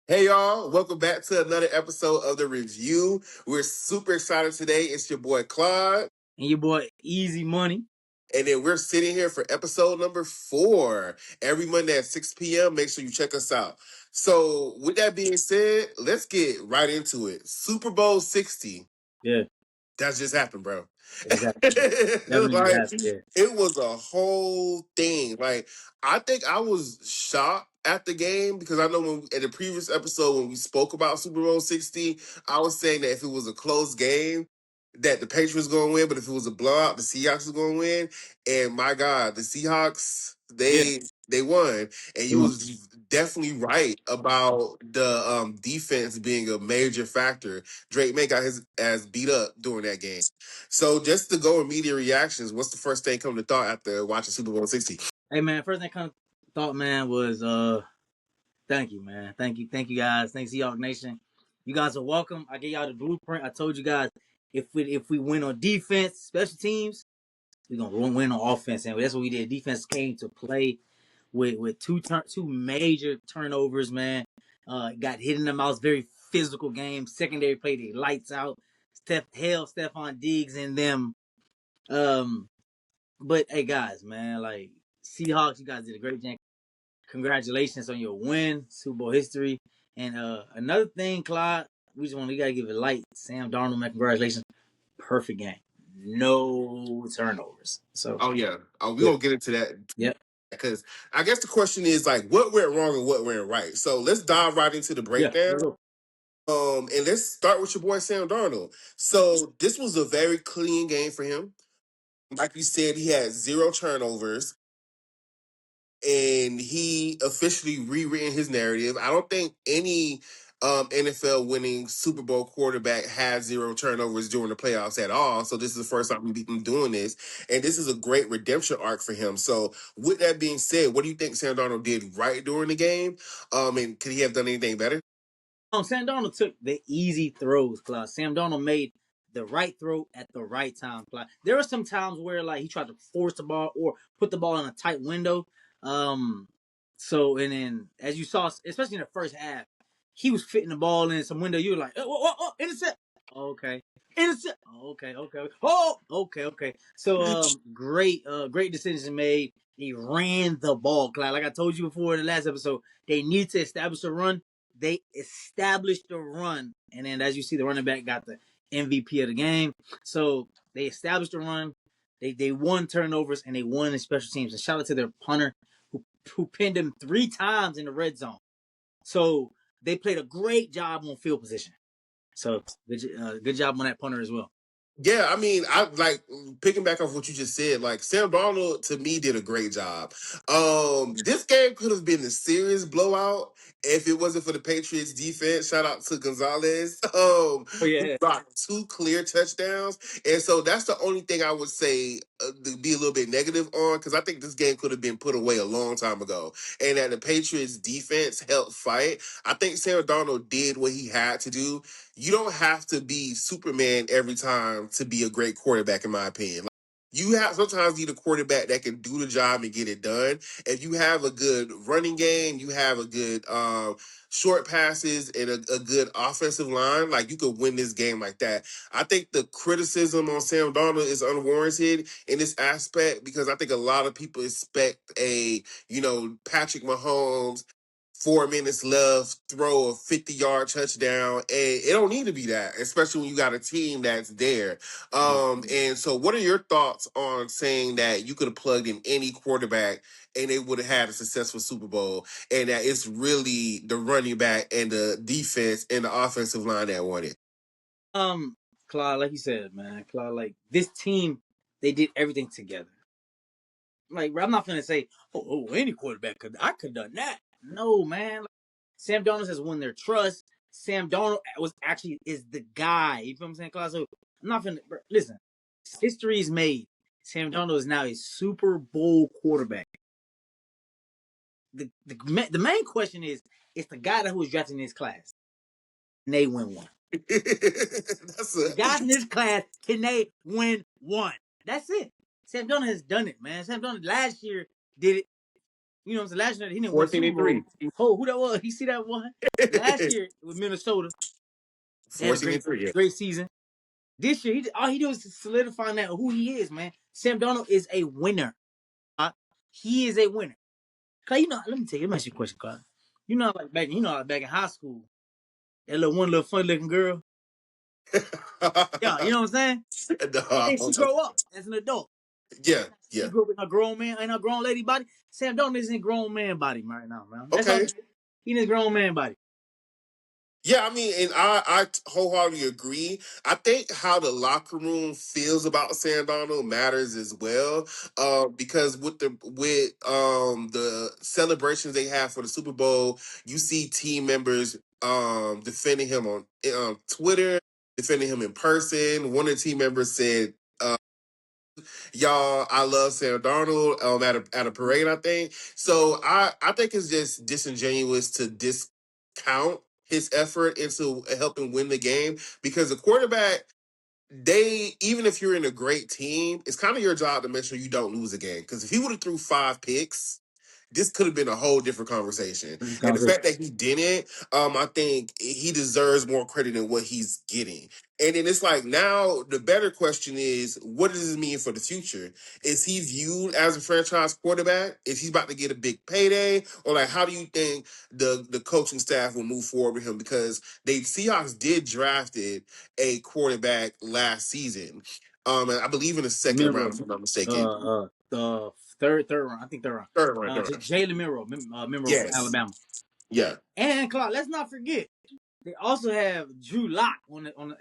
Hey y'all, welcome back to another episode of the review. We're super excited today. It's your boy Claude. And your boy Easy Money. And then we're sitting here for episode number 4 every Monday at 6 p.m. Make sure you check us out. So, with that being said, let's get right into it. Super Bowl 60. Yeah, That just happened, bro. exactly. Definitely just Like, happened. Yeah. it was a whole thing. Like, I think I was shocked at the game because I know in the previous episode when we spoke about Super Bowl 60, I was saying that if it was a close game, that the Patriots going to win, but if it was a blowout, the Seahawks was going to win. And my God, the Seahawks, Yeah. they won. And They you won. was definitely right about the defense being a major factor. Drake May got his ass beat up during that game. So just to go immediate reactions, what's the first thing coming to thought after watching Super Bowl 60? Hey man, first thing I kind of thought, man, was thank you, man. Thank you guys. Thanks Seahawks Nation. You guys are welcome. I gave y'all the blueprint. I told you guys if we win on defense, special teams, we're gonna win on offense. And that's what we did. Defense came to play with two major turnovers, man. Got hit in the mouth, very physical game. Secondary played the lights out. Stephon Diggs and them. Um But hey, guys, man, like Seahawks, you guys did a great job. Congratulations on your win, Super Bowl history. And another thing, Clyde, we gotta give it light. Sam Darnold, man, congratulations, perfect game, no turnovers. So Oh yeah, we're yeah, gonna get into that yep, because I guess the question is like what went wrong and what went right. So let's dive right into the yeah. breakdown. Let's go. And let's start with your boy Sam Darnold. So this was a very clean game for him. Like you said, he had 0 turnovers. And he officially rewritten his narrative. I don't think any NFL winning Super Bowl quarterback had 0 turnovers during the playoffs at all. So this is the first time we've been doing this, and this is a great redemption arc for him. So with that being said, what do you think Sam Darnold did right during the game? And could he have done anything better? Sam Darnold took the easy throws, Clyde. Sam Darnold made the right throw at the right time, Clyde. There were some times where like he tried to force the ball or put the ball in a tight window. Um, and then as you saw, especially in the first half, he was fitting the ball in some window. You were like, intercept. Okay. Intercept. Okay. Oh, okay. So great decisions made. He ran the ball, Clyde. Like I told you before in the last episode, they need to establish a run. They established the run, and then as you see, the running back got the MVP of the game. So they established the run. They won turnovers and they won in special teams. And shout out to their punter who pinned him 3 times in the red zone. So they played a great job on field position. So good job on that punter as well. Yeah, I mean, I like picking back off what you just said. Like Sam Darnold to me did a great job. This game could have been a serious blowout if it wasn't for the Patriots defense. Shout out to Gonzalez, Oh who yeah. got 2 clear touchdowns, and so that's the only thing I would say to be a little bit negative on because I think this game could have been put away a long time ago, and that the Patriots defense helped fight. I think Sam Darnold did what he had to do. You don't have to be Superman every time to be a great quarterback, in my opinion. Like, you have sometimes need a quarterback that can do the job and get it done. If you have a good running game, you have a good short passes and a good offensive line, like you could win this game like that. I think the criticism on Sam Darnold is unwarranted in this aspect because I think a lot of people expect Patrick Mahomes 4 minutes left, throw a 50-yard touchdown. And it don't need to be that, especially when you got a team that's there. And so what are your thoughts on saying that you could have plugged in any quarterback and they would have had a successful Super Bowl and that it's really the running back and the defense and the offensive line that won it? Claude, like you said, man, Claude, like this team, they did everything together. Like I'm not gonna say, any quarterback could have done that. No, man. Like, Sam Darnold has won their trust. Sam Darnold is the guy. You feel what I'm saying, Claude? So I'm not gonna listen. History is made. Sam Darnold is now a Super Bowl quarterback. The main question is, it's the guy that was drafted in this class. Can they win one? The guys in this class, can they win one? That's it. Sam Darnold has done it, man. Sam Darnold last year did it. You know what I'm saying? Last year he didn't win the 14 Super and Bowl. 3. Oh, who that was? You see that one? Last year with Minnesota, they had a 14 great and 3, yeah. great season. This year, all he does is solidifying that who he is, man. Sam Darnold is a winner. He is a winner. Cause you know, let me tell you, let me ask you a question, Cause you know, like back, like back in high school, that little funny looking girl. Yeah, you know what I'm saying? And then No. she grow up as an adult. Yeah, She yeah. grew up in a grown man, in a grown lady body. Sam Darnold is in a grown man body right now, man. That's all Okay. he in his grown man body. Yeah, I mean, and I wholeheartedly agree. I think how the locker room feels about Sam Darnold matters as well. Because with the celebrations they have for the Super Bowl, you see team members defending him on Twitter, defending him in person. One of the team members said, y'all, I love Sam Darnold at a parade, I think. So I think it's just disingenuous to discount his effort into helping win the game because the quarterback, they even if you're in a great team, it's kind of your job to make sure you don't lose a game. Because if he would have threw 5 picks, this could have been a whole different conversation. And the fact that he didn't, I think he deserves more credit than what he's getting. And then it's like now the better question is, what does this mean for the future? Is he viewed as a franchise quarterback? Is he about to get a big payday? Or like how do you think the coaching staff will move forward with him? Because they Seahawks did drafted a quarterback last season. And I believe in the second round, Miro, if I'm not mistaken. the third round, I think third round. Third round, third round. Jalen Miro from Yes. Alabama. Yeah. And Clark, let's not forget, they also have Drew Lock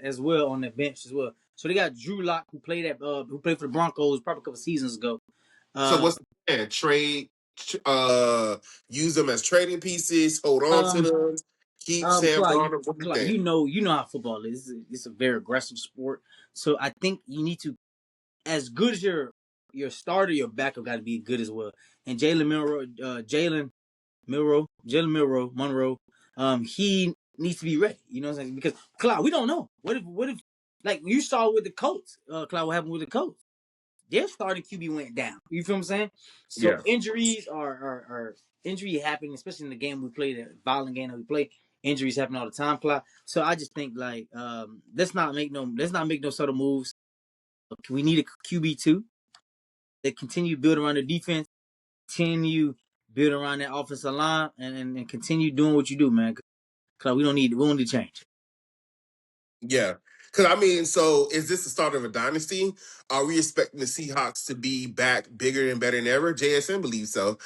as well on the bench as well. So they got Drew Lock who played for the Broncos probably a couple seasons ago. So Uh, what's the plan? Use them as trading pieces, hold on to um, them, keep Sam Darnold. What do you Clark, think? you know how football is. It's a very aggressive sport. So I think you need to, as good as your starter, your backup got to be good as well. And Jalen Monroe, he needs to be ready. You know what I'm saying? Because Cloud, we don't know. What if like you saw with the Colts, Cloud, what happened with the Colts? Their starting QB went down. You feel what I'm saying? So Yeah. injuries are injury happening, especially in the game we played, the violent game that we play. Injuries happen all the time, Cloud. So I just think like let's not make no subtle moves. We need a QB2 that continue building around the defense, continue building around that offensive line, and continue doing what you do, man. Cause we don't need to change. Yeah. Because, I mean, so is this the start of a dynasty? Are we expecting the Seahawks to be back bigger and better than ever? JSN believes so.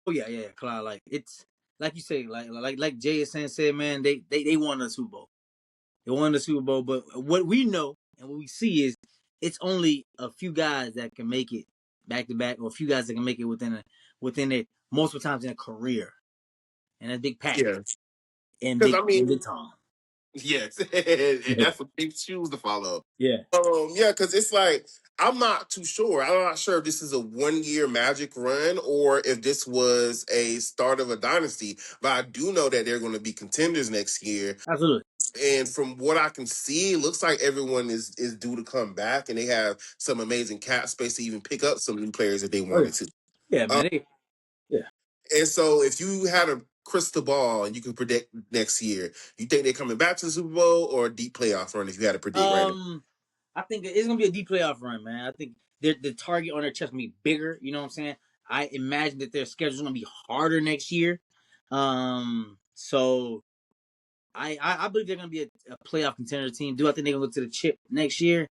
Oh yeah, Cloud. Like it's like you say, like JSN said, man, they won the Super Bowl. They won the Super Bowl, but what we know and what we see is it's only a few guys that can make it back to back, or a few guys that can make it within it multiple times in a career. And that's Big Pat Yeah. and Because, Big I mean, Big Tom. yes. And that's what big shoes to follow. Yeah, Yeah, because it's like I'm not too sure. I'm not sure if this is a 1 year magic run or if this was a start of a dynasty. But I do know that they're going to be contenders next year. absolutely. And from what I can see, it looks like everyone is due to come back, and they have some amazing cap space to even pick up some new players if they Oh yeah, wanted to. yeah, Um, man. Yeah. and so, if you had a crystal ball and you could predict next year, you think they're coming back to the Super Bowl or a deep playoff run? If you had to predict right now, I think it's gonna be a deep playoff run, man. I think the target on their chest gonna be bigger. You know what I'm saying? I imagine that their schedule's gonna be harder next year. So I believe they're gonna be a playoff contender team. Do I think they're gonna go to the chip next year?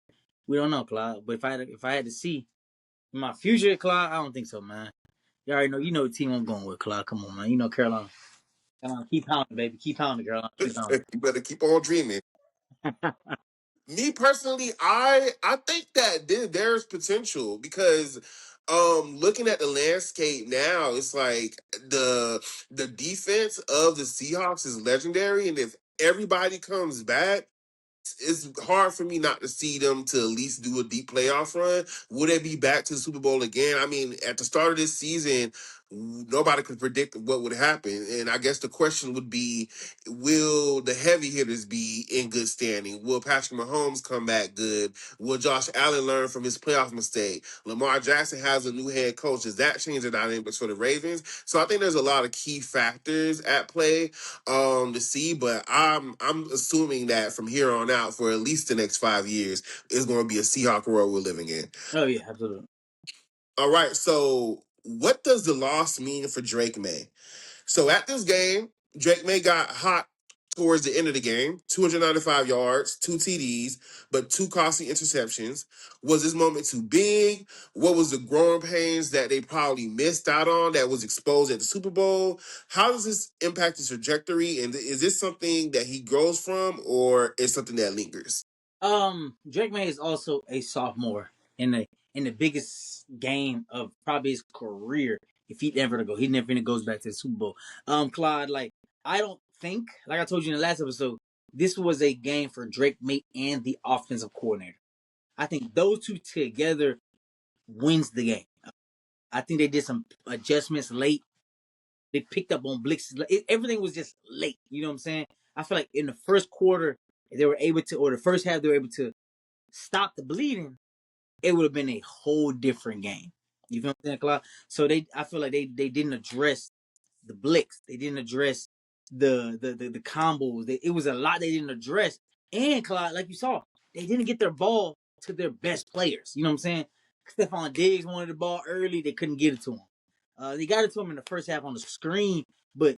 We don't know, Clyde. But if I had to see in my future, Clyde, I don't think so, man. You already know, the team I'm going with, Clyde. Come on, man. You know Carolina. Carolina, keep pounding, baby. Keep pounding, Carolina. Keep pounding. you better keep on dreaming. Me personally, I think that there's potential because looking at the landscape now, it's like the defense of the Seahawks is legendary, and if everybody comes back, it's hard for me not to see them to at least do a deep playoff run. Would they be back to the Super Bowl again? I mean, at the start of this season, nobody could predict what would happen. And I guess the question would be, will the heavy hitters be in good standing? Will Patrick Mahomes come back good? Will Josh Allen learn from his playoff mistake? Lamar Jackson has a new head coach. Does that change the dynamics for the Ravens? So I think there's a lot of key factors at play to see, but I'm assuming that from here on out, for at least the next 5 years, it's going to be a Seahawk world we're living in. Oh yeah, absolutely. All right, so what does the loss mean for Drake May? So at this game, Drake May got hot towards the end of the game, 295 yards, two TDs, but two costly interceptions. Was this moment too big? What was the growing pains that they probably missed out on that was exposed at the Super Bowl? How does this impact his trajectory? And is this something that he grows from, or is something that lingers? Drake May is also a sophomore in the biggest game of probably his career. If he never to go, he never goes back to the Super Bowl. Claude, like I don't think, like I told you in the last episode, this was a game for Drake May and the offensive coordinator. I think those two together wins the game. I think they did some adjustments late. They picked up on blitzes. Everything was just late. You know what I'm saying? I feel like in the first quarter they were able to, or the first half they were able to stop the bleeding. It would have been a whole different game. You feel what I'm saying, Clark? So I feel like they didn't address the blitz. They didn't address the combos. It was a lot they didn't address. And Clark, like you saw, they didn't get their ball to their best players. You know what I'm saying? Stephon Diggs wanted the ball early. They couldn't get it to him. They got it to him in the first half on the screen, but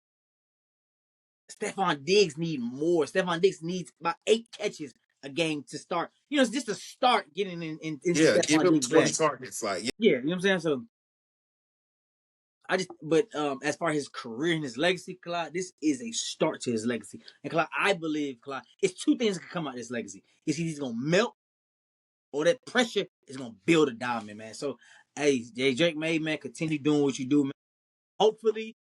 Stephon Diggs need more. Stephon Diggs needs about 8 catches a game to start. You know, it's just to start getting into Yeah, give Stephon him Diggs' 20 bag. targets. Like, yeah. Yeah, you know what I'm saying? So but as far as his career and his legacy, Clyde, this is a start to his legacy. And Clyde, I believe, Clyde, it's two things that can come out of this legacy. It's either he's gonna melt or that pressure is gonna build a diamond, man. So hey, Drake May, man, continue doing what you do, man. Hopefully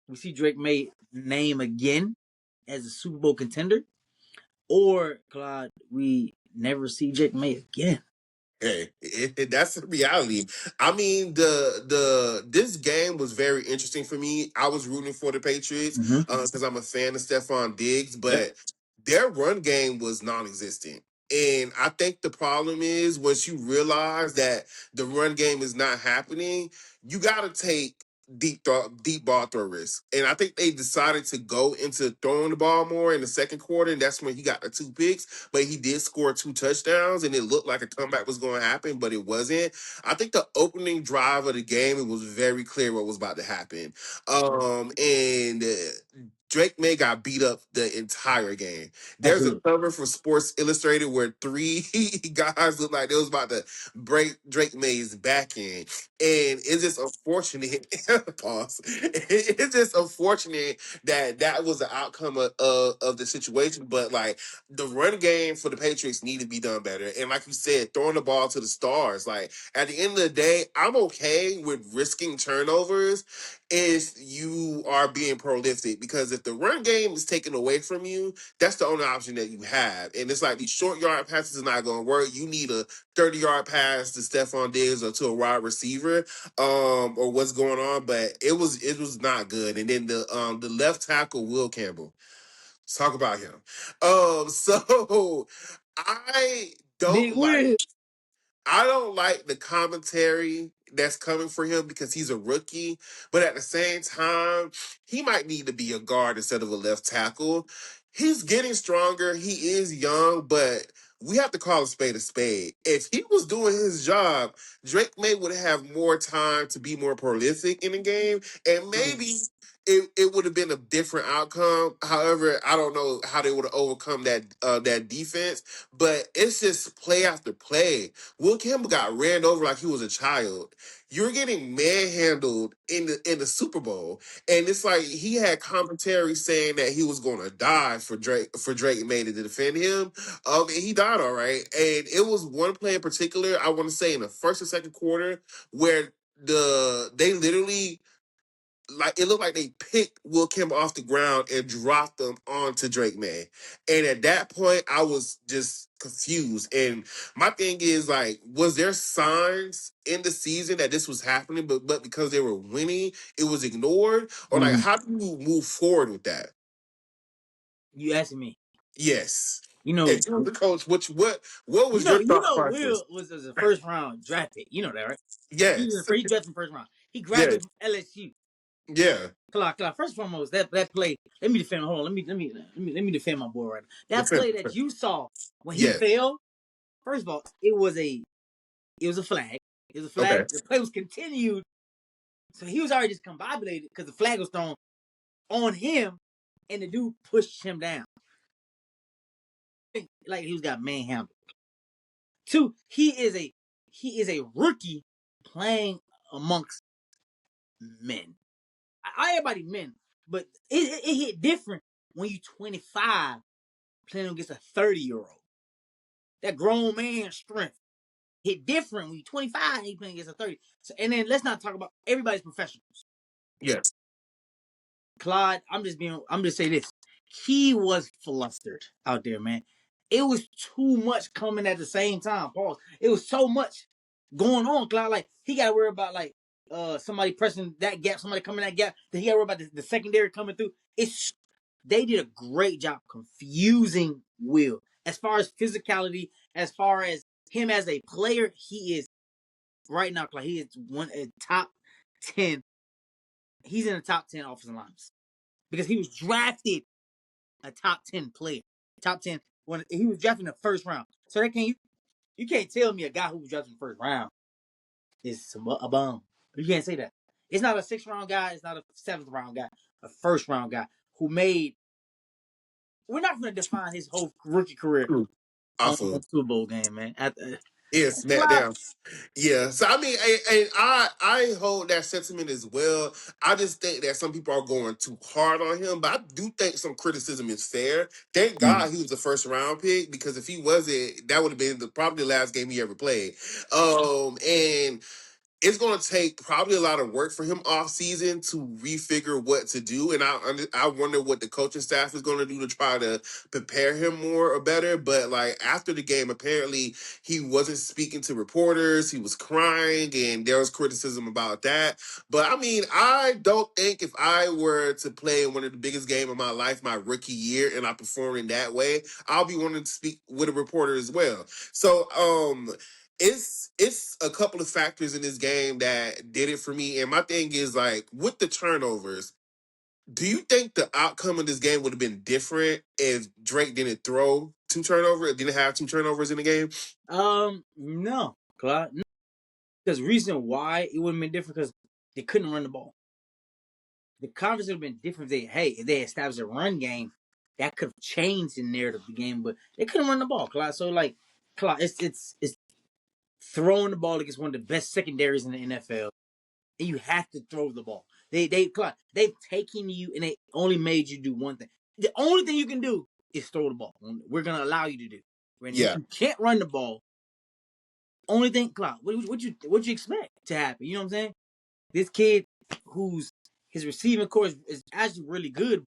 we see Drake May name again as a Super Bowl contender. Or Clyde, we never see Drake May again. Hey, that's the reality. I mean, this game was very interesting for me. I was rooting for the Patriots Mm-hmm. because I'm a fan of Stephon Diggs, Yep. but their run game was non-existent. And I think the problem is once you realize that the run game is not happening, you got to take deep ball throw risk. And I think they decided to go into throwing the ball more in the second quarter, and that's when he got the 2 picks. But he did score 2 touchdowns, and it looked like a comeback was going to happen, but it wasn't. I think the opening drive of the game, it was very clear what was about to happen. And Drake May got beat up the entire game. There's a Absolutely. cover for Sports Illustrated where 3 guys looked like they was about to break Drake May's back end. And it's just unfortunate. Pause. It's just unfortunate that that was the outcome of the situation. But like the run game for the Patriots need to be done better. And like you said, throwing the ball to the stars. Like at the end of the day, I'm okay with risking turnovers if you are being prolific, because if the run game is taken away from you, that's the only option that you have. And it's like these short yard passes are not going to work. You need a 30-yard pass to Stephon Diggs or to a wide receiver, or what's going on. But it was not good. And then the left tackle, Will Campbell. Let's talk about him. So I Big don't like Will. I don't like the commentary that's coming for him because he's a rookie, but at the same time, he might need to be a guard instead of a left tackle. He's getting stronger. He is young, but we have to call a spade a spade. If he was doing his job, Drake May would have more time to be more prolific in the game, and maybe it would have been a different outcome. However, I don't know how they would have overcome that defense, but it's just play after play. Will Campbell got ran over like he was a child. You're getting manhandled in the Super Bowl, and it's like he had commentary saying that he was going to die for Drake May to defend him. And he died all right. And it was one play in particular, I want to say in the first or second quarter, where they literally like it looked like they picked Will Campbell off the ground and dropped them onto Drake May. And at that point, I was just confused. And my thing is like, was there signs in the season that this was happening, but because they were winning, it was ignored? Or like, Mm. how do you move forward with that? You asking me? Yes. You know, And you were the coach, what was your thought process? Will was a first round draft pick. You know that, right? Yes. He drafted in the first round. He Yes. graduated from LSU. Yeah. Clark, first and foremost, that play. Let me defend. Hold on. Let me defend my boy right now. That Defend. play that you saw when he Yeah. fell. First of all, it was a flag. It was a Okay. flag. The play was continued, so he was already discombobulated because the flag was thrown on him, and the dude pushed him down like he was got manhandled. Two, he is a rookie playing amongst men. Everybody men, but it hit different when you 25 playing against a 30-year-old. That grown man strength hit different when you 25 and you playing against a 30. So, and then let's not talk about everybody's professionals. Yes. Claude, I'm just saying this. He was flustered out there, man. It was too much coming at the same time. Pause. It was so much going on, Claude. Like he got to worry about like somebody pressing that gap, somebody coming that gap. Then he got to worry about the secondary coming through. They did a great job confusing Will as far as physicality, as far as him as a player. He is right now, Claude. He is one a top 10. He's in the top 10 offensive lines because he was drafted a top 10 player, top 10 when he was drafted in the first round. So that you can't tell me a guy who was drafted in the first round is a bum. You can't say that. It's not a sixth round guy. It's not a seventh round guy. A first round guy who made. We're not going to define his whole rookie career True. on Awful. one Super Bowl game, man. Yeah, snap down. Yeah, so I mean, and I hold that sentiment as well. I just think that some people are going too hard on him, but I do think some criticism is fair. Thank God he was a first round pick because if he wasn't, that would have been probably the last game he ever played. And it's going to take probably a lot of work for him off season to refigure what to do. And I wonder what the coaching staff is going to do to try to prepare him more or better. But like after the game, apparently he wasn't speaking to reporters. He was crying and there was criticism about that. But I mean, I don't think if I were to play in one of the biggest games of my life, my rookie year, and I perform in that way, I'll be wanting to speak with a reporter as well. So, it's a couple of factors in this game that did it for me. And my thing is like with the turnovers, do you think the outcome of this game would have been different if Drake didn't throw two turnovers, didn't have two turnovers in the game? No, Claude. No. Because reason why it wouldn't been different because they couldn't run the ball. The conference would have been different if they established a run game, that could have changed the narrative of the game, but they couldn't run the ball, Claude. So like Claude, it's throwing the ball against one of the best secondaries in the NFL, and you have to throw the ball. Claude, they've taken you and they only made you do one thing. The only thing you can do is throw the ball. We're gonna allow you to do. And if Yeah. you can't run the ball, only thing, Claude, what you expect to happen? You know what I'm saying? This kid who's his receiving core is actually really good.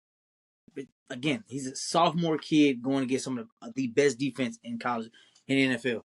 But again, he's a sophomore kid going against some of the best defense in college in the NFL.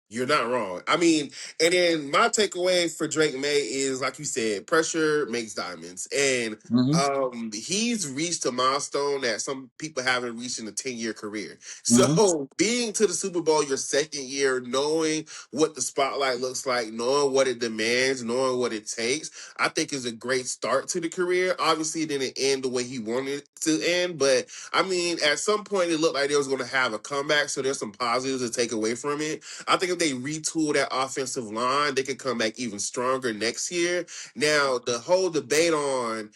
You're not wrong. I mean, and then my takeaway for Drake May is, like you said, pressure makes diamonds. And Mm-hmm. he's reached a milestone that some people haven't reached in a 10-year career. Mm-hmm. So being to the Super Bowl your second year, knowing what the spotlight looks like, knowing what it demands, knowing what it takes, I think is a great start to the career. Obviously, it didn't end the way he wanted it to end, but I mean, at some point it looked like they was going to have a comeback. So there's some positives to take away from it. I think if they retool that offensive line, they could come back even stronger next year. Now, the whole debate on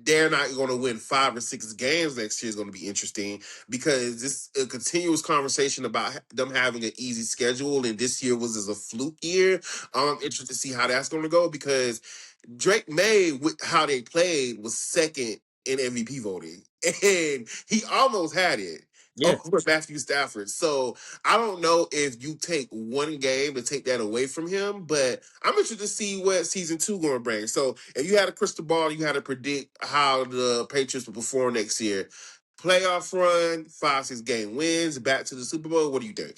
they're not going to win 5 or 6 games next year is going to be interesting because this a continuous conversation about them having an easy schedule, and this year was as a fluke year. I'm interested to see how that's going to go because Drake May, with how they played, was second in MVP voting, and he almost had it. Yeah. over Matthew Stafford. So I don't know if you take one game to take that away from him, but I'm interested to see what season 2 going to bring. So if you had a crystal ball, you had to predict how the Patriots will perform next year. Playoff run, 5-6 game wins, back to the Super Bowl. What do you think?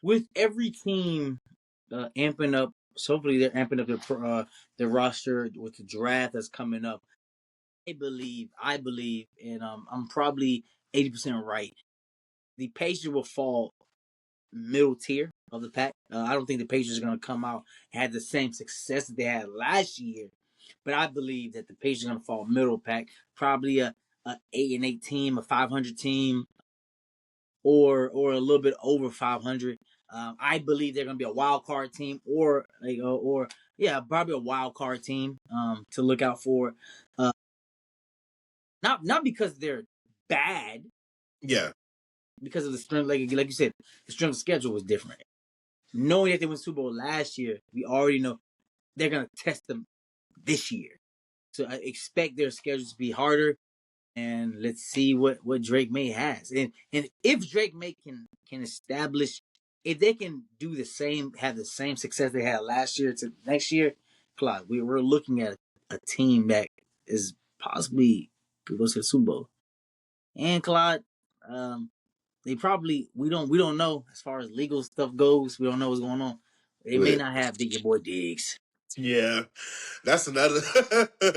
With every team amping up, so hopefully they're amping up their roster with the draft that's coming up. I believe, and I'm probably 80% right. The Pacers will fall middle tier of the pack. I don't think the Pacers are going to come out and have the same success that they had last year, but I believe that the Pacers are going to fall middle pack, probably a 8-8 team, a 500 team, or a little bit over 500. I believe they're going to be a wild card team, or yeah, probably a wild card team to look out for. Not because they're bad, Yeah. because of the strength, like you said, the strength of schedule was different. Knowing that they went Super Bowl last year, we already know they're gonna test them this year. So I expect their schedule to be harder, and let's see what Drake May has. And if Drake May can establish, if they can do the same, have the same success they had last year to next year, Claude, we're looking at a team that is possibly could go to the Super Bowl. And Claude, they probably we don't know as far as legal stuff goes. We don't know what's going on. They may not have Big Your Boy Diggs. Yeah, that's another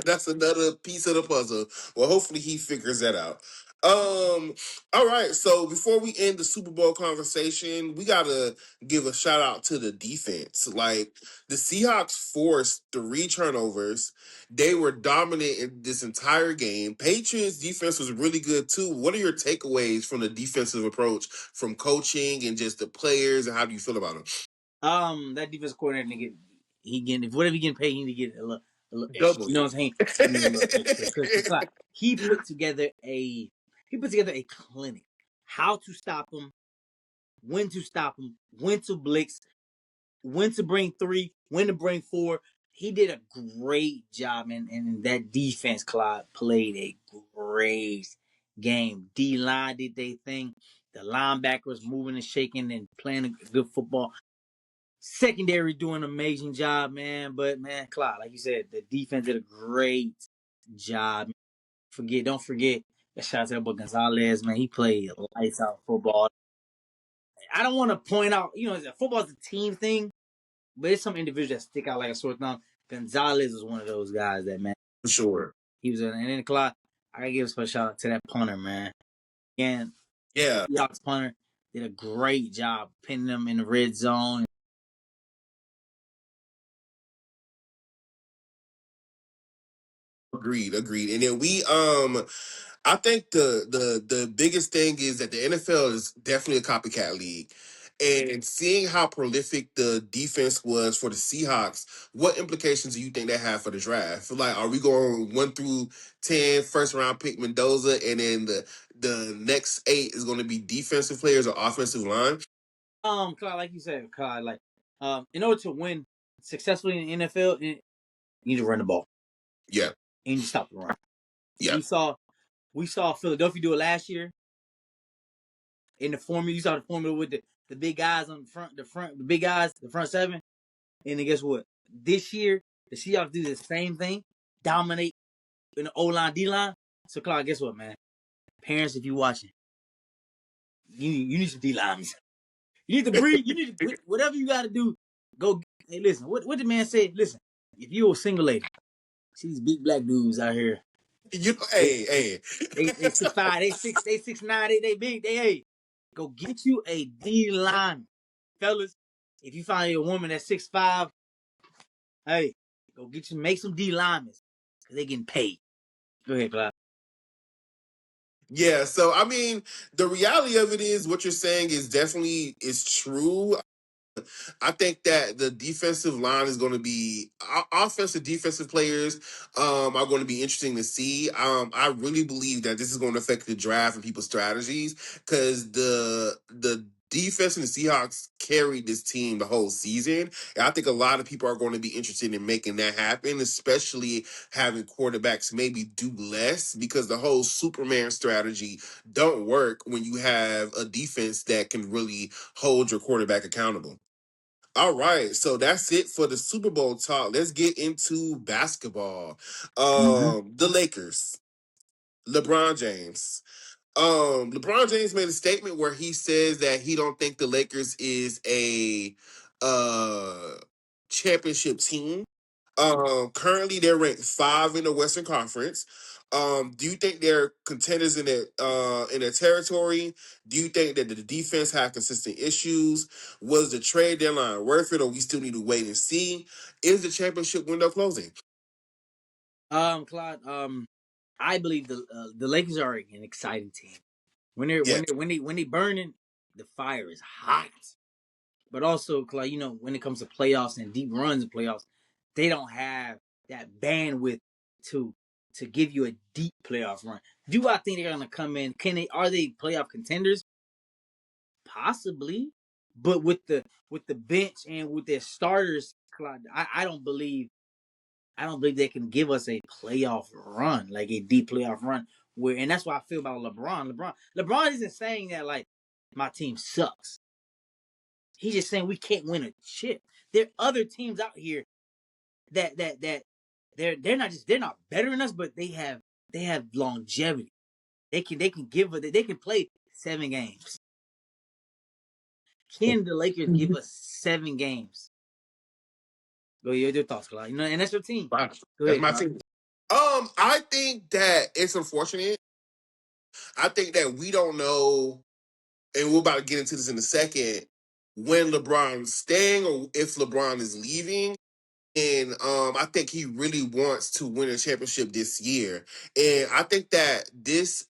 that's another piece of the puzzle. Well, hopefully he figures that out. All right, so before we end the Super Bowl conversation, we gotta give a shout out to the defense. Like the Seahawks forced 3 turnovers. They were dominant in this entire game. Patriots defense was really good too. What are your takeaways from the defensive approach from coaching and just the players, and how do you feel about them? That defense coordinator nigga, he getting whatever he getting paid, he need to get a little extra. Double You know what I'm saying? He need a little extra because like, he put together a clinic. How to stop him, stop him, when to blitz, when to bring 3, when to bring 4. He did a great job, and that defense, Claude, played a great game. D line did their thing. The linebackers moving and shaking and playing a good football. Secondary doing an amazing job, man. But man, Claude, like you said, the defense did a great job. Don't forget. Shout out to that boy Gonzalez, man. He played lights out football. I don't want to point out, football's a team thing, but it's some individuals that stick out like a sore thumb. Gonzalez was one of those guys that, man, For sure. he was in. And then Claude, I gotta give a special shout out to that punter, man. And Yeah. Seahawks punter did a great job pinning them in the red zone. Agreed. And then I think the biggest thing is that the NFL is definitely a copycat league. And seeing how prolific the defense was for the Seahawks, what implications do you think that have for the draft? Like, are we going 1 through 10, first round pick Mendoza, and then the next 8 is going to be defensive players or offensive line? Claude, like you said, Claude, like, in order to win successfully in the NFL, you need to run the ball. Yeah. And you need to stop the run. Yeah. We saw Philadelphia do it last year. In the formula, you saw the formula with the big guys on the big guys, the front 7. And then guess what? This year, the Seahawks do the same thing, dominate in the O-line, D-line. So, Claude, guess what, man? Parents, if you watching, you need some D-lines. You need to breathe. You need to put whatever you got to do. Go. Hey, listen, what the man said? Listen, if you're a single lady, see these big black dudes out here. They, Hey. they 6'5", they 6'9", they big. Hey, go get you a D-line, fellas. If you find a woman that's 6'5", hey, go make some D-linemen because they getting paid. Go ahead, Clyde. Yeah, so I mean, the reality of it is what you're saying is true. I think that the defensive line is going to be offensive defensive players are going to be interesting to see. I really believe that this is going to affect the draft and people's strategies because the defense in the Seahawks carried this team the whole season. And I think a lot of people are going to be interested in making that happen, especially having quarterbacks maybe do less because the whole Superman strategy don't work when you have a defense that can really hold your quarterback accountable. All right, so that's it for the Super Bowl talk. Let's get into basketball. Mm-hmm. The Lakers, LeBron James. LeBron James made a statement where he says that he don't think the Lakers is a championship team. Currently they're ranked 5 in the Western Conference. Do you think they're contenders in their territory? Do you think that the defense have consistent issues? Was the trade deadline worth it, or we still need to wait and see? Is the championship window closing? Claude, I believe the Lakers are an exciting team. Yeah. When they burning, the fire is hot. But also, Claude, when it comes to playoffs and deep runs in playoffs, they don't have that bandwidth to to give you a deep playoff run. Do I think they're gonna come in? Are they playoff contenders? Possibly. But with the bench and with their starters, Claude, I don't believe they can give us a playoff run, like a deep playoff run. And that's why I feel about LeBron. LeBron isn't saying that like my team sucks. He's just saying we can't win a chip. There are other teams out here that they're not better than us, but they have longevity. They can play 7 games. Can the Lakers give us 7 games? Go your thoughts, Clyde. And that's your team. Wow. Go That's ahead, my Clyde. team. I think that it's unfortunate. I think that we don't know, and we're about to get into this in a second, when LeBron's staying or if LeBron is leaving. And I think he really wants to win a championship this year. And I think that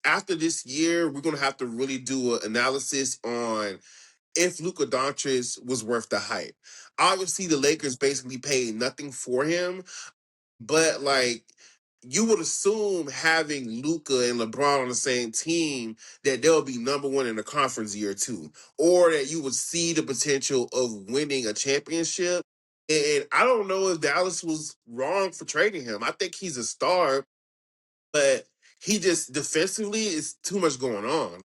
after this year, we're gonna have to really do an analysis on if Luka Doncic was worth the hype. Obviously, the Lakers basically paid nothing for him, but like you would assume having Luca and LeBron on the same team that they'll be number one in the conference year two, or that you would see the potential of winning a championship. And I don't know if Dallas was wrong for trading him. I think he's a star, but he just defensively is too much going on.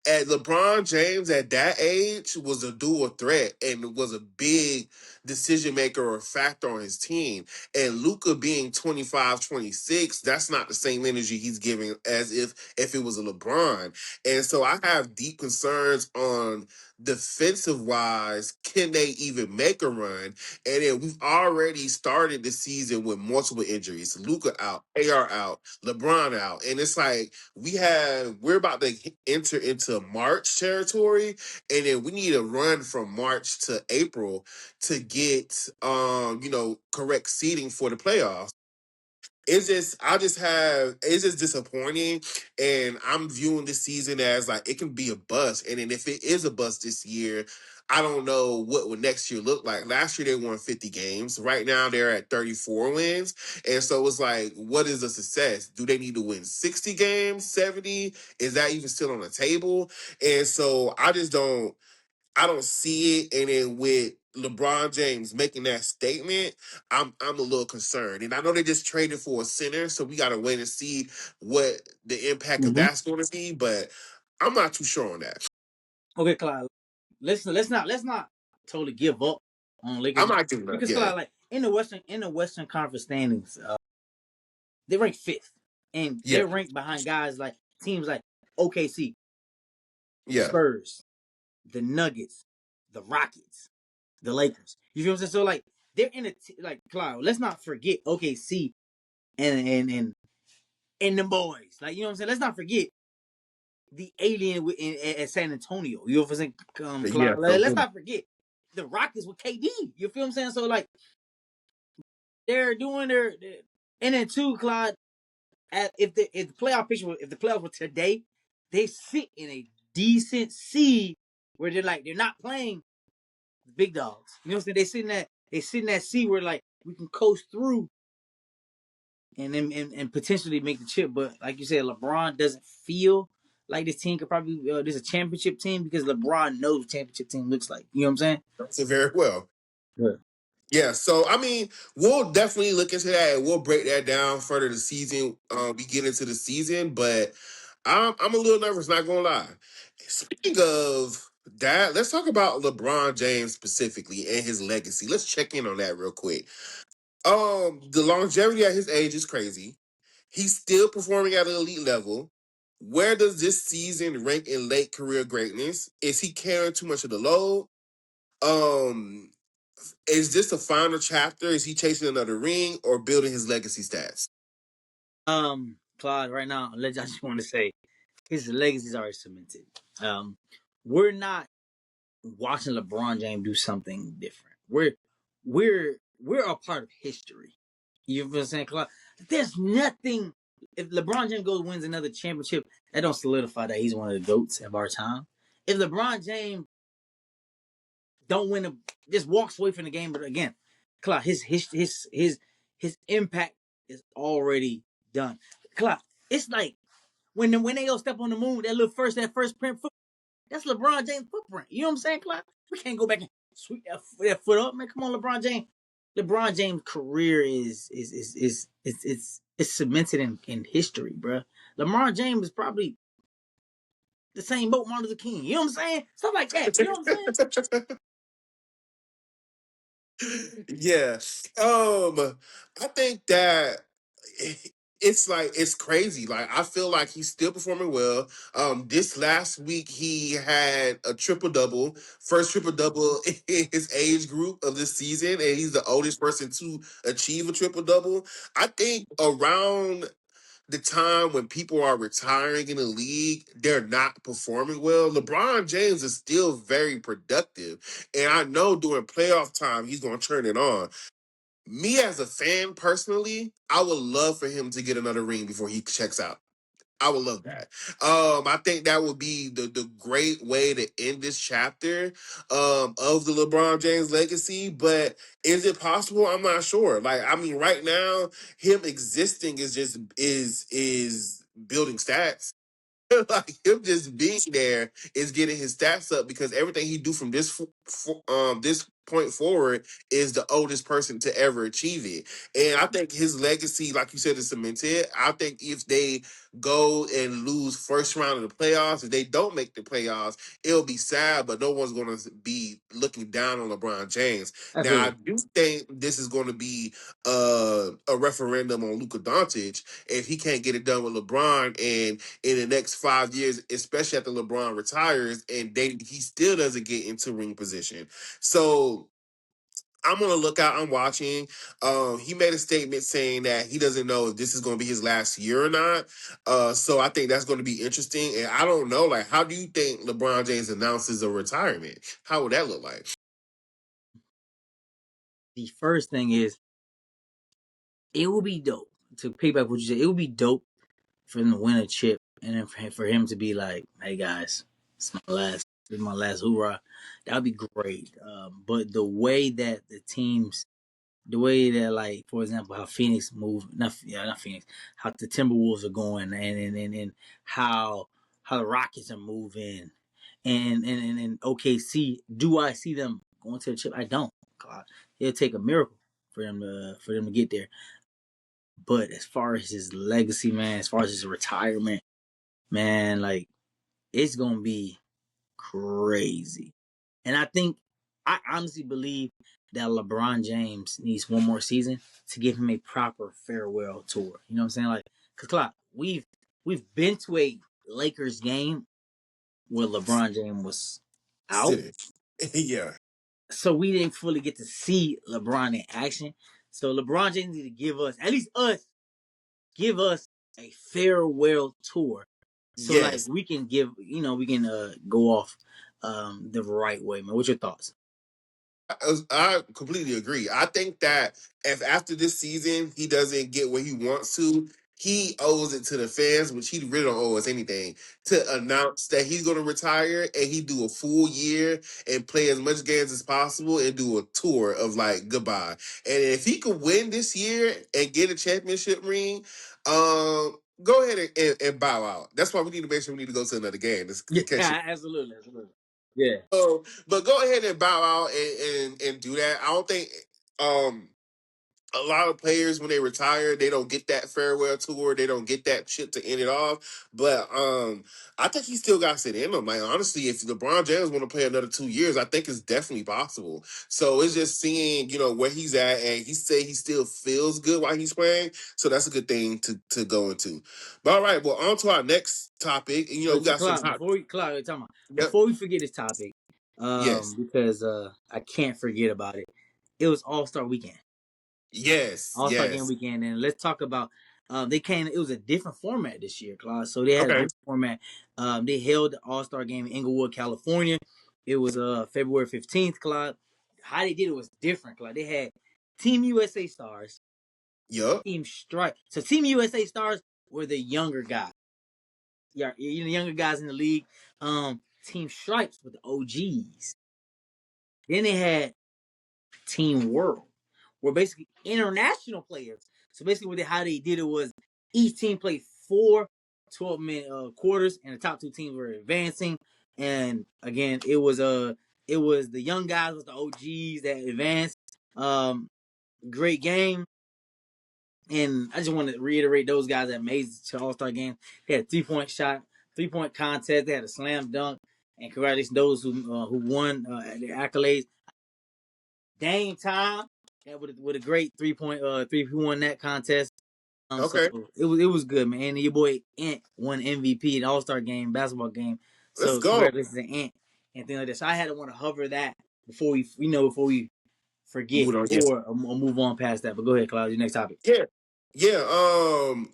At LeBron James at that age was a dual threat and was a big decision maker or factor on his team. And Luca being 25, 26, that's not the same energy he's giving as if it was a LeBron. And so I have deep concerns on defensive wise, can they even make a run? And then we've already started the season with multiple injuries. Luca out, AR out, LeBron out. And it's like we're about to enter into March territory, and then we need a run from March to April to get correct seating for the playoffs. It's just disappointing, and I'm viewing this season as like it can be a bust. And then if it is a bust this year, I don't know what would next year look like. Last year they won 50 games. Right now they're at 34 wins. And so it's like, what is a success? Do they need to win 60 games, 70? Is that even still on the table? And so I don't see it. And then with LeBron James making that statement, I'm a little concerned. And I know they just traded for a center, so we gotta wait and see what the impact of Mm-hmm. that's going to be. But I'm not too sure on that. Okay, Clyde. Let's not totally give up on I Lakers might do that. because Yeah, Clyde, like in the Western Conference standings, they rank fifth, and yeah, they're ranked behind guys like teams like OKC, the yeah, Spurs, the Nuggets, the Rockets, the Lakers. You feel what I'm saying? So like they're like Clyde. Let's not forget OKC and the boys. Like what I'm saying. Let's not forget the alien at San Antonio. You know what I'm saying? yeah. Clyde. So Let's not forget the Rockets with KD. You feel what I'm saying? So like they're doing and then too, Clyde. If the playoffs were today, they sit in a decent seed where they're not playing the big dogs. You know what I'm saying? They sit in that seed where like we can coast through and then and potentially make the chip. But like you said, LeBron doesn't feel like this team could probably this a championship team because LeBron knows what championship team looks like. You know what I'm saying? That's it very well. Yeah. Yeah, so I mean, we'll definitely look into that and we'll break that down further the season. We get into the season, but I'm a little nervous, not gonna lie. Speaking of that, let's talk about LeBron James specifically and his legacy. Let's check in on that real quick. The longevity at his age is crazy. He's still performing at an elite level. Where does this season rank in late career greatness? Is he carrying too much of the load? Um, is this the final chapter? Is he chasing another ring or building his legacy stats? Claude, right now, I just want to say his legacy is already cemented. We're not watching LeBron James do something different. We're a part of history. You know what I'm saying, Claude? There's nothing. If LeBron James goes wins another championship, that don't solidify that he's one of the goats of our time. If LeBron James don't win just walks away from the game, but again, Claude, his impact is already done. Claude, it's like when they go step on the moon, that first print foot, that's LeBron James' footprint. You know what I'm saying, Clark? We can't go back and sweep that foot up, man. Come on, LeBron James. LeBron James' career is cemented in history, bro. LeBron James is probably the same boat Martin Luther King. You know what I'm saying? Stuff like that. You know what I'm saying? Yeah. I think that it's like it's crazy. Like I feel like he's still performing well. This last week he had a triple double, first triple double in his age group of this season, and he's the oldest person to achieve a triple double. I think around the time when people are retiring in the league, they're not performing well. LeBron James is still very productive. And I know during playoff time, he's going to turn it on. Me as a fan personally, I would love for him to get another ring before he checks out. I would love that. I think that would be the great way to end this chapter of the LeBron James legacy. But is it possible? I'm not sure. Like, I mean, right now, him existing is just is building stats. Like him just being there is getting his stats up because everything he do from this point forward is the oldest person to ever achieve it. And I think his legacy, like you said, is cemented. I think if they go and lose first round of the playoffs, if they don't make the playoffs, it'll be sad, but no one's going to be looking down on LeBron James. Now, I Absolutely. do think this is going to be a referendum on Luka Doncic if he can't get it done with LeBron and in the next 5 years, especially after LeBron retires, and he still doesn't get into ring position. So I'm on the lookout. I'm watching. He made a statement saying that he doesn't know if this is going to be his last year or not. So I think that's going to be interesting. And I don't know, like, how do you think LeBron James announces a retirement? How would that look like? The first thing is it will be dope to piggyback what you said. It would be dope for him to win a chip and then for him to be like, "Hey guys, this is my last hoorah." That would be great. But the way that the way that like, for example, how Phoenix moved, not Phoenix, how the Timberwolves are going, and how the Rockets are moving, and OKC. Do I see them going to the chip? I don't. God, it'll take a miracle for them to get there. But as far as his legacy, man, as far as his retirement, man, like it's gonna be crazy. And I honestly believe that LeBron James needs one more season to give him a proper farewell tour. You know what I'm saying? Like, cause Clark, we've been to a Lakers game where LeBron James was out, Sit it. Yeah. so we didn't fully get to see LeBron in action. So LeBron James need to give us, at least us, give us a farewell tour so like Yes. we can we can go off the right way, man. What's your thoughts? I completely agree. I think that if after this season he doesn't get what he wants to, he owes it to the fans, which he really don't owe us anything, to announce that he's going to retire and he do a full year and play as much games as possible and do a tour of like goodbye. And if he could win this year and get a championship ring, go ahead and bow out. That's why we need to make sure we need to go to another game. Yeah, In case you, absolutely, absolutely. Yeah, but go ahead and bow out and do that. I don't think um a lot of players when they retire, they don't get that farewell tour. They don't get that shit to end it off. But I think he still got it in him. Like honestly, if LeBron James want to play another 2 years, I think it's definitely possible. So it's just seeing, where he's at, and he say he still feels good while he's playing. So that's a good thing to go into. But all right, well, on to our next topic. We but got some Cloud, hot. Cloud, talking about Yep. before we forget this topic, Yes. because I can't forget about it. It was All Star Weekend. Yes. All Star Game Yes. Weekend, and let's talk about. They came. It was a different format this year, Claude. So they had a Okay. different format. They held the All Star Game in Inglewood, California. It was February 15th, Claude. How they did it was different, Claude. They had Team USA stars, Yup. Team Stripe. So Team USA stars were the younger guys. Yeah, younger guys in the league. Team Stripes with the OGs. Then they had Team World, were basically international players. So basically, how they did it was each team played four 12-minute quarters, and the top two teams were advancing. And again, it was the young guys with the OGs that advanced. Great game, and I just want to reiterate those guys that made the All Star game. They had a 3-point shot, 3-point contest. They had a slam dunk, and congratulations those who won the accolades. Dame Time, yeah, with a great 3-point 3 won that contest. So Okay. it was good, man. And your boy Ant won MVP in the All Star game, basketball game. Let's So go. congratulations to Ant and things like that. So I had to want to hover that before we forget Moving on. Yeah. or move on past that. But go ahead, Claude. Your next topic. Yeah. Yeah,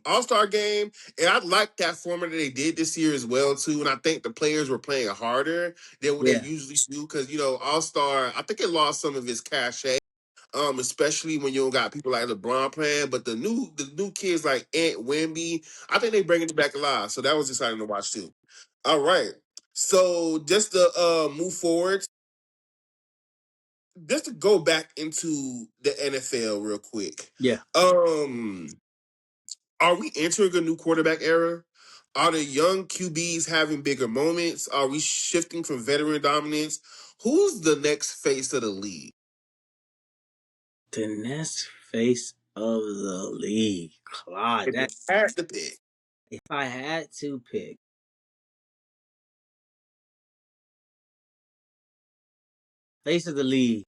All-Star game, and I like that format that they did this year as well too. And I think the players were playing harder than what they Yeah. usually do because All-Star, I think it lost some of its cachet. Especially when you don't got people like LeBron playing, but the new kids like Ant Wemby, I think they bringing it back alive. So that was exciting to watch too. All right, so just to move forward, just to go back into the NFL real quick. Yeah. Um, Are we entering a new quarterback era? Are the young QBs having bigger moments? Are we shifting from veteran dominance? Who's the next face of the league? The next face of the league, Claude. If you That had to pick. if I had to pick face of the league,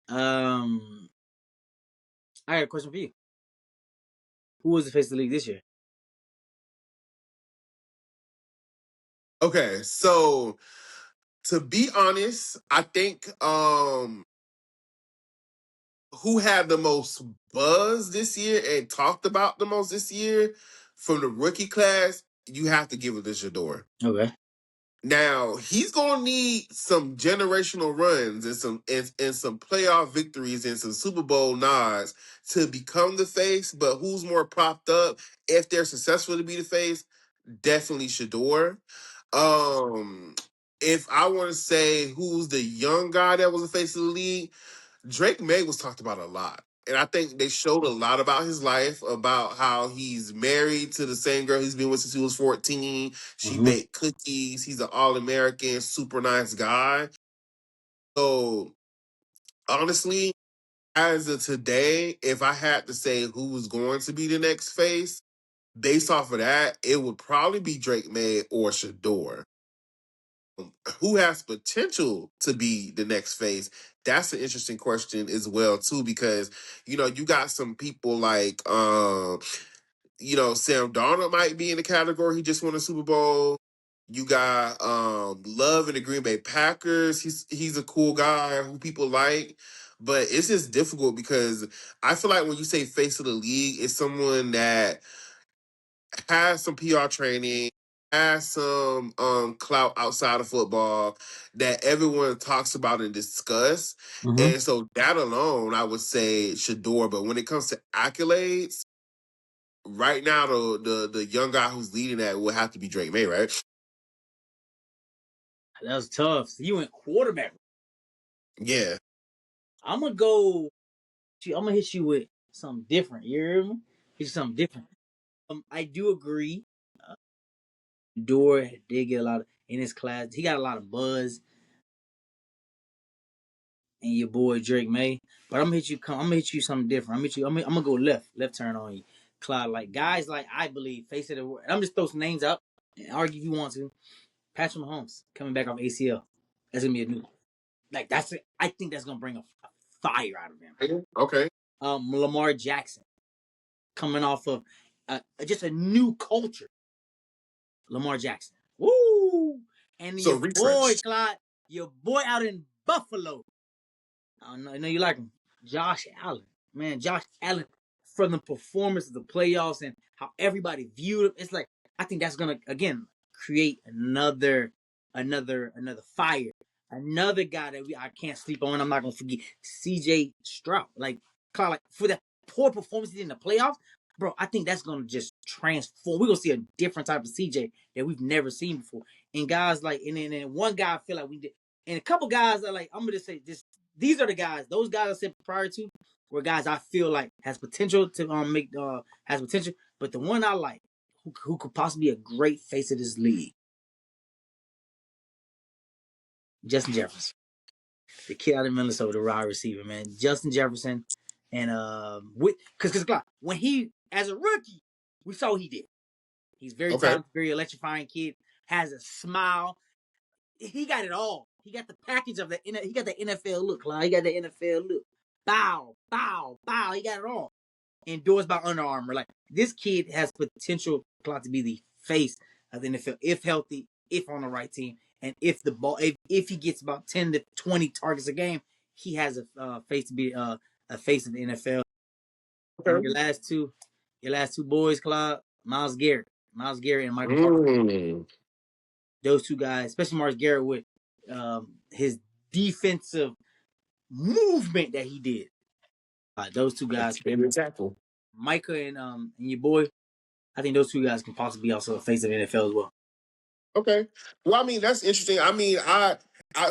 um, I got a question for you. Who was the face of the league this year? Okay, so to be honest, I think who had the most buzz this year and talked about the most this year from the rookie class, you have to give it to Shador. Okay. Now he's gonna need some generational runs and some playoff victories and some Super Bowl nods to become the face. But who's more propped up if they're successful to be the face? Definitely Shador. Um, if I want to say who's the young guy that was the face of the league, Drake May was talked about a lot. And I think they showed a lot about his life, about how he's married to the same girl he's been with since he was 14. She Mm-hmm. baked cookies. He's an all American, super nice guy. So, honestly, as of today, if I had to say who was going to be the next face, based off of that, it would probably be Drake May or Shador. Who has potential to be the next face? That's an interesting question as well too, because you got some people like Sam Darnold might be in the category. He just won a Super Bowl. You got Love in the Green Bay Packers. He's a cool guy who people like, but it's just difficult because I feel like when you say face of the league, it's someone that has some PR training, has some clout outside of football that everyone talks about and discuss. Mm-hmm. And so that alone, I would say Shador. But when it comes to accolades, right now the young guy who's leading that will have to be Drake May, right? That was tough. So you went quarterback. Yeah. I'm gonna go. I'm gonna hit you with something different. You hear me? Hit you something different. I do agree. Dor did get a lot of, in his class. He got a lot of buzz, and your boy Drake May. But I'm gonna hit you. I'm gonna hit you something different. I'm gonna go left turn on you, Clyde. Like guys, like I believe, face of the world. I'm just throw some names out and argue if you want to. Patrick Mahomes coming back off ACL. That's gonna be a new. Like that's it. I think that's gonna bring a fire out of him. Okay. Lamar Jackson coming off of just a new culture. Lamar Jackson. Woo! And So your boy, refresh. Clyde, your boy out in Buffalo. I know you like him. Josh Allen. Man, Josh Allen, from the performance of the playoffs and how everybody viewed him, it's like, I think that's gonna again create another fire. Another guy that I can't sleep on. I'm not gonna forget CJ Stroud. Like, Clyde, like for that poor performance in the playoffs, bro, I think that's gonna just transform. We're gonna see a different type of CJ that we've never seen before. And guys like, and then one guy I feel like we did, and a couple guys are like, I'm gonna say this. These are the guys. Those guys I said prior to were guys I feel like has potential to make has potential. But the one I like, who could possibly be a great face of this league, Justin Jefferson, the kid out of Minnesota, the wide receiver, man, Justin Jefferson, and with because when he as a rookie, we saw what he did. He's very Okay. talented, very electrifying kid, has a smile. He got it all. He got the package of the. He got the NFL look, Clyde. He got the NFL look. Bow, bow, bow. He got it all. Endorsed by Under Armour. Like this kid has potential, Clyde, to be the face of the NFL if healthy, if on the right team, and if the ball, if he gets about 10 to 20 targets a game, he has a face to be a face of the NFL. And Okay. your last two boys, Clyde, Myles Garrett, and Michael Parsons. Mm. Those two guys, especially Myles Garrett with his defensive movement that he did. Those two guys, Favorite tackle. Micah and your boy, I think those two guys can possibly be also a face of the NFL as well. Okay. Well, I mean, that's interesting. I mean,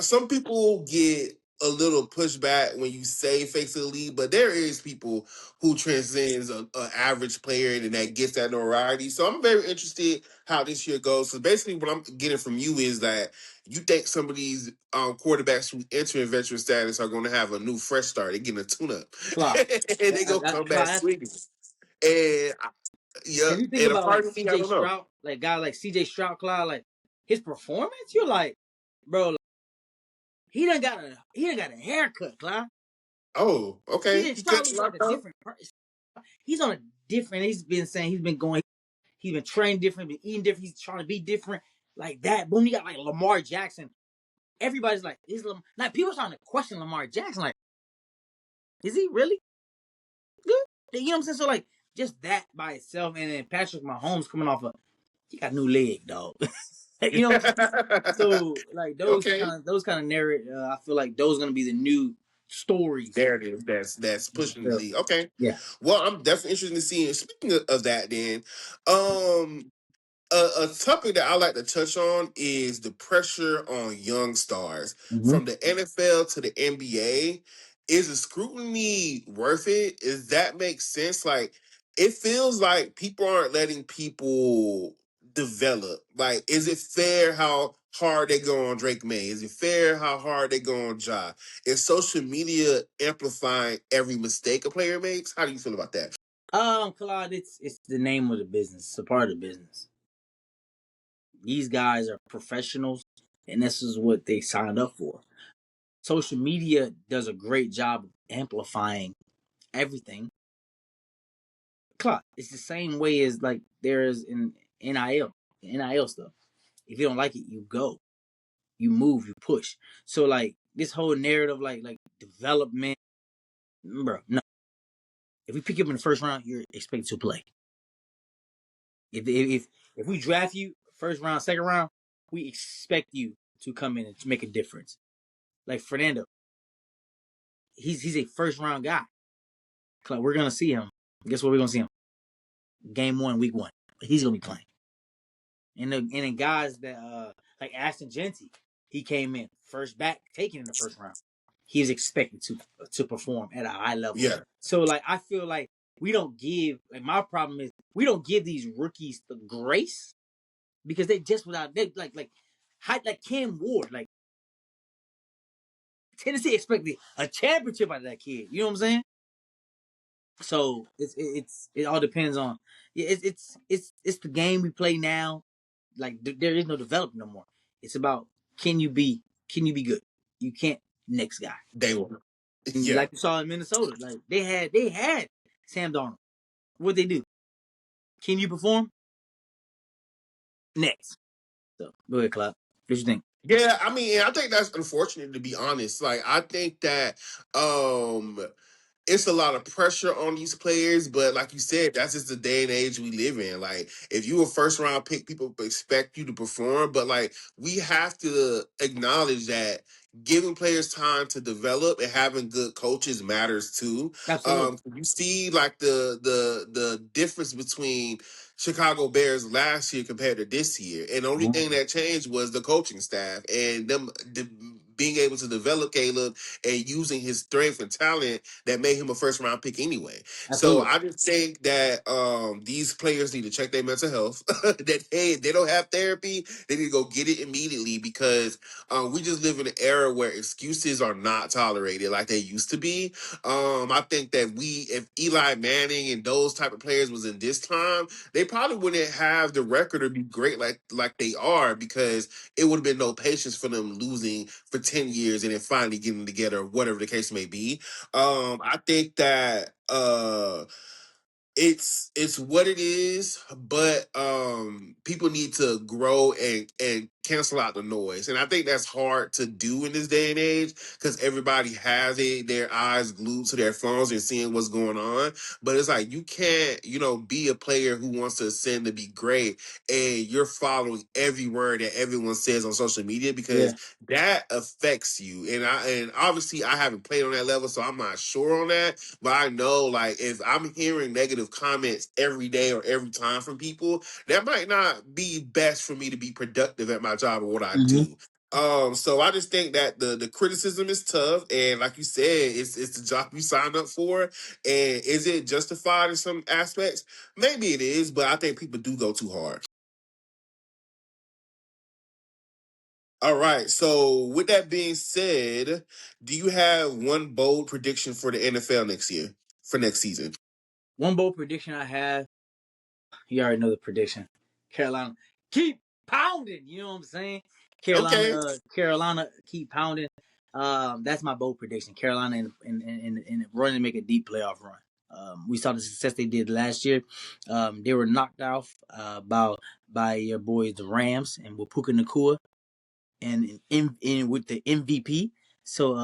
some people get a little pushback when you say face of the league, but there is people who transcends a average player and that gets that notoriety. So I'm very interested how this year goes. So basically, what I'm getting from you is that you think some of these quarterbacks who enter in veteran status are going to have a new fresh start. They're getting a tune-up, Clyde, and they gonna come back Clyde, swinging. And yeah, if you think and a about like part of me, I CJ don't know. Stroud, like guys like CJ Stroud, Clyde, like his performance, you're like, bro, like, he done got a haircut, Clyde. Oh, okay. CJ He Stroud gets looks like locked a up. different person. He's on a different. He's been saying he's been training different, been eating different. He's trying to be different, like that. Boom, you got like Lamar Jackson. Everybody's like, like people trying to question Lamar Jackson, like, is he really good? You know what I'm saying? So like, just that by itself, and then Patrick Mahomes coming off he got a new leg, dog. You know what I'm saying? So like Okay. those kind of narrative, I feel like those are gonna be the new stories. There it is. That's pushing the league. Okay. Yeah. Well, I'm definitely interested in seeing. Speaking of that, then, um, a topic that I like to touch on is the pressure on young stars Mm-hmm. from the NFL to the NBA. Is the scrutiny worth it? Is that make sense? Like, it feels like people aren't letting people develop. Like, is it fair how hard they go on Drake May? Is it fair how hard they go on Ja? Is social media amplifying every mistake a player makes? How do you feel about that? Claude, it's the name of the business. It's a part of the business. These guys are professionals, and this is what they signed up for. Social media does a great job of amplifying everything. Claude, it's the same way as like there is in NIL stuff. If you don't like it, you go, you move, you push. So like this whole narrative, like development, bro. No, if we pick you up in the first round, you're expected to play. If we draft you first round, second round, we expect you to come in and to make a difference. Like Fernando, he's a first round guy. We're gonna see him. Guess what? We're gonna see him game 1, week 1. He's gonna be playing. And then guys that like Ashton Genty, he came in first back, taken in the first round. He's expected to perform at a high level. Yeah. So like I feel like we don't give. Like my problem is we don't give these rookies the grace because they just without they like Cam Ward, like Tennessee expected a championship out of that kid. You know what I'm saying? So it all depends on yeah. It's the game we play now. Like there is no development no more. It's about can you be good? You can't next guy. They were. Yeah. Like you saw in Minnesota, like they had Sam Darnold. What they do? Can you perform next? So go ahead, Clark. What you think? Yeah, I mean, I think that's unfortunate to be honest. Like, I think that it's a lot of pressure on these players, but like you said, that's just the day and age we live in. Like, if you a first round pick, people expect you to perform, but like we have to acknowledge that giving players time to develop and having good coaches matters too. Absolutely. You see, like the difference between Chicago Bears last year compared to this year, and the only thing that changed was the coaching staff and them being able to develop Caleb and using his strength and talent that made him a first round pick anyway. So Absolutely. I just think that these players need to check their mental health. That hey, if they don't have therapy, they need to go get it immediately because we just live in an era where excuses are not tolerated like they used to be. I think that if Eli Manning and those type of players was in this time, they probably wouldn't have the record or be great like they are because it would have been no patience for them losing for 10 years and then finally getting together, or whatever the case may be. I think that it's what it is, but people need to grow and cancel out the noise, and I think that's hard to do in this day and age because everybody has their eyes glued to their phones and seeing what's going on. But it's like you can't be a player who wants to ascend to be great and you're following every word that everyone says on social media Yeah. because that affects you. And obviously I haven't played on that level, so I'm not sure on that, but I know, like, if I'm hearing negative comments every day or every time from people, that might not be best for me to be productive at my job or what I Mm-hmm. do. So I just think that the criticism is tough, and like you said, it's the job you signed up for. And is it justified in some aspects? Maybe it is, but I think people do go too hard. All right. So with that being said, do you have one bold prediction for the NFL next year, for next season? One bold prediction I have. You already know the prediction. Carolina keep pounding. You know what I'm saying? Okay. Carolina keep pounding. That's my bold prediction. Carolina and running to make a deep playoff run. We saw the success they did last year. They were knocked off by your boys the Rams and with Puka Nakua and with the MVP. So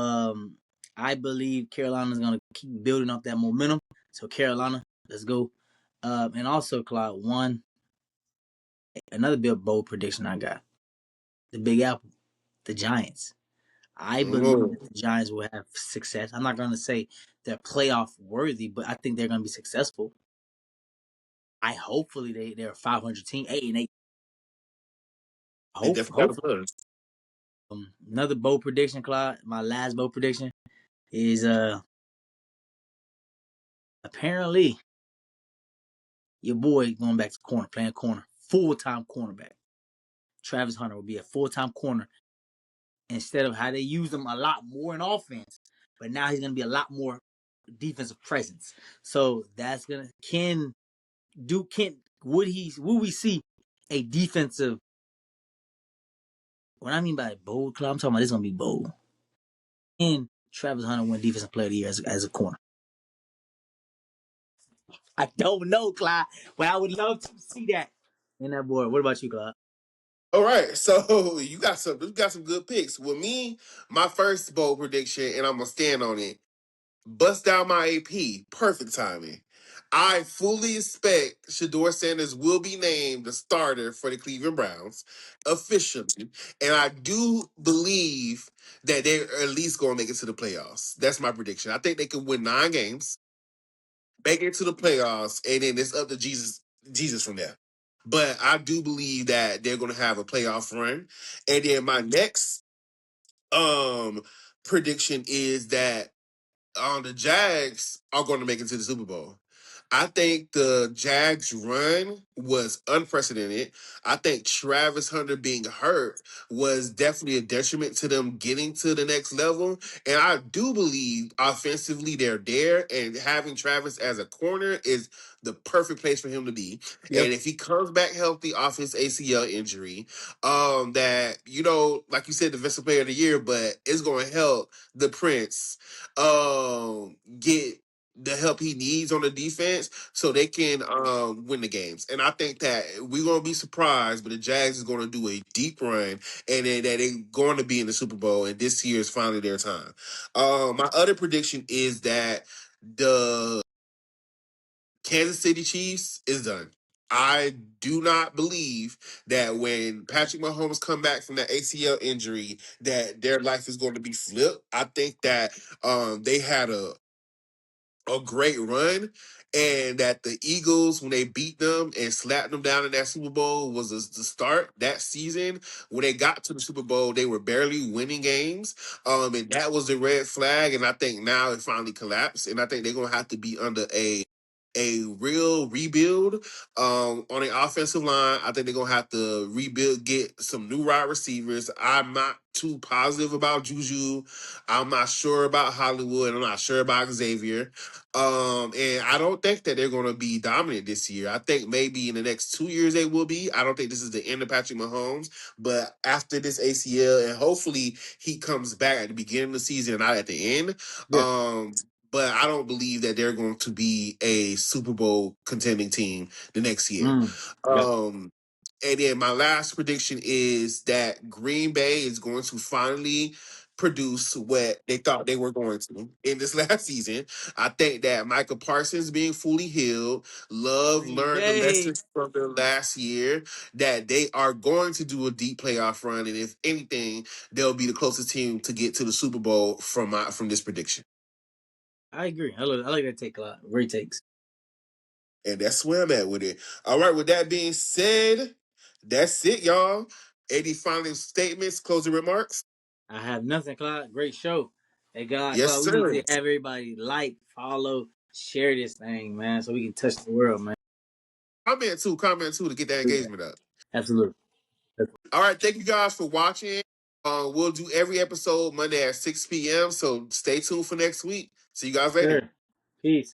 I believe Carolina's gonna keep building up that momentum. So Carolina, let's go. And also, Cloud, another big bold prediction I got: the Big Apple, the Giants. I believe Oh, that the Giants will have success. I'm not gonna say they're playoff worthy, but I think they're gonna be successful. I hopefully they're a 500 team, 8-8. they definitely got a Hopefully. buzz. Another bold prediction, Clyde. My last bold prediction is apparently your boy going back to corner, playing corner, full time cornerback. Travis Hunter will be a full time corner instead of how they use him a lot more in offense. But now he's going to be a lot more defensive presence. So that's gonna can would we see a defensive? What I mean by bold, club, I'm talking about this gonna be bold. And Travis Hunter win defensive player of the year as a corner. I don't know, Clyde, but I would love to see that in that board. What about you, Clyde? All right, so you got some good picks. With me, my first bold prediction, and I'm gonna stand on it. Bust down my AP. Perfect timing. I fully expect Shador Sanders will be named the starter for the Cleveland Browns officially. And I do believe that they're at least going to make it to the playoffs. That's my prediction. I think they can win 9 games, make it to the playoffs, and then it's up to Jesus from there. But I do believe that they're going to have a playoff run. And then my next um prediction is that the Jags are going to make it to the Super Bowl. I think the Jags run was unprecedented. I think Travis Hunter being hurt was definitely a detriment to them getting to the next level. And I do believe offensively they're there, and having Travis as a corner is the perfect place for him to be. Yep. And if he comes back healthy off his ACL injury, that, like you said, defensive player of the year, but it's going to help the Prince get the help he needs on the defense so they can win the games. And I think that we're gonna be surprised, but the Jags is gonna do a deep run and then that they're going to be in the Super Bowl, and this year is finally their time. My other prediction is that the Kansas City Chiefs is done. I do not believe that when Patrick Mahomes come back from that ACL injury, that their life is going to be flipped. I think that they had a great run, and that the Eagles, when they beat them and slapped them down in that Super Bowl, was the start that season. When they got to the Super Bowl, they were barely winning games, and that was the red flag. And I think now it finally collapsed, and I think they're gonna have to be under a real rebuild on the offensive line. I think they're gonna have to rebuild, get some new wide receivers. I'm not too positive about Juju. I'm not sure about Hollywood. I'm not sure about Xavier. And I don't think that they're going to be dominant this year. I think maybe in the next 2 years they will be. I don't think this is the end of Patrick Mahomes, but after this ACL, and hopefully he comes back at the beginning of the season and not at the end. Yeah. Um, but I don't believe that they're going to be a Super Bowl contending team the next year. Mm. Yep. Um, and then my last prediction is that Green Bay is going to finally produce what they thought they were going to in this last season. I think that Michael Parsons being fully healed, Love Green learned the Bay. lessons from the last year, that they are going to do a deep playoff run, and if anything, they'll be the closest team to get to the Super Bowl from this prediction. I agree. I like that take a lot. Great takes. And that's where I'm at with it. All right, with that being said, that's it, y'all. Any final statements, closing remarks? I have nothing, Clyde. Great show. Hey, God, Yes, Clyde, we need to sir. have everybody like, follow, share this thing, man, so we can touch the world, man. Comment too to get that engagement up. Absolutely. All right, thank you guys for watching. We'll do every episode Monday at 6 p.m. So stay tuned for next week. See you guys later. Sure. Peace.